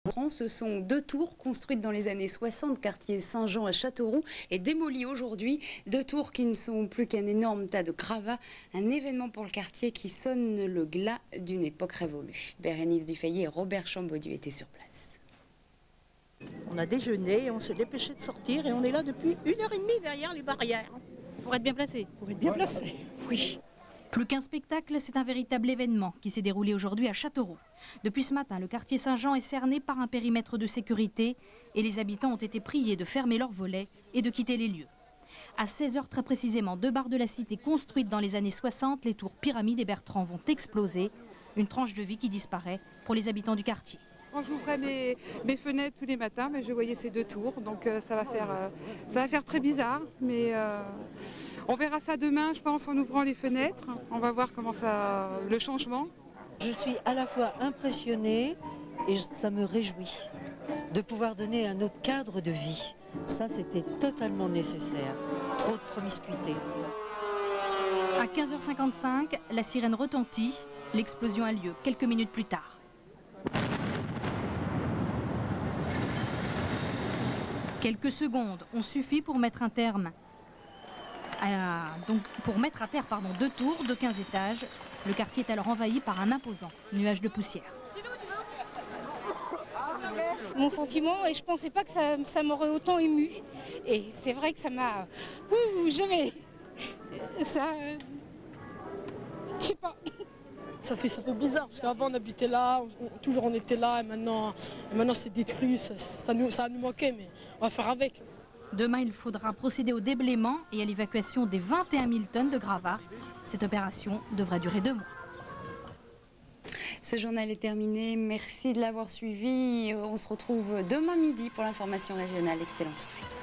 Ce sont 2 tours construites dans les années 60, quartier Saint-Jean à Châteauroux, et démolies aujourd'hui. 2 tours qui ne sont plus qu'un énorme tas de gravats, un événement pour le quartier qui sonne le glas d'une époque révolue. Bérénice Dufayet et Robert Chambaudieu étaient sur place. On a déjeuné et on s'est dépêché de sortir et on est là depuis 1h30 derrière les barrières. Pour être bien placé. Pour être bien placé, oui. Plus qu'un spectacle, c'est un véritable événement qui s'est déroulé aujourd'hui à Châteauroux. Depuis ce matin, le quartier Saint-Jean est cerné par un périmètre de sécurité et les habitants ont été priés de fermer leurs volets et de quitter les lieux. À 16h très précisément, 2 barres de la cité construites dans les années 60, les tours Pyramide et Bertrand vont exploser. Une tranche de vie qui disparaît pour les habitants du quartier. Quand j'ouvrais mes fenêtres tous les matins, mais je voyais ces 2 tours, donc ça va faire très bizarre, mais on verra ça demain, je pense, en ouvrant les fenêtres. On va voir comment le changement. Je suis à la fois impressionnée et ça me réjouit de pouvoir donner un autre cadre de vie. Ça, c'était totalement nécessaire. Trop de promiscuité. À 15h55, la sirène retentit. L'explosion a lieu quelques minutes plus tard. Quelques secondes ont suffi pour mettre un terme. Pour mettre à terre 2 tours de 15 étages. Le quartier est alors envahi par un imposant nuage de poussière. Mon sentiment, et je pensais pas que ça m'aurait autant ému. Et c'est vrai que ça m'a... jamais. Ça... je sais pas. Ça fait bizarre, parce qu'avant on habitait là, toujours on était là, et maintenant c'est détruit, ça nous manquait, mais on va faire avec. Demain, il faudra procéder au déblaiement et à l'évacuation des 21 000 tonnes de gravats. Cette opération devrait durer 2 mois. Ce journal est terminé. Merci de l'avoir suivi. On se retrouve demain midi pour l'information régionale. Excellente soirée.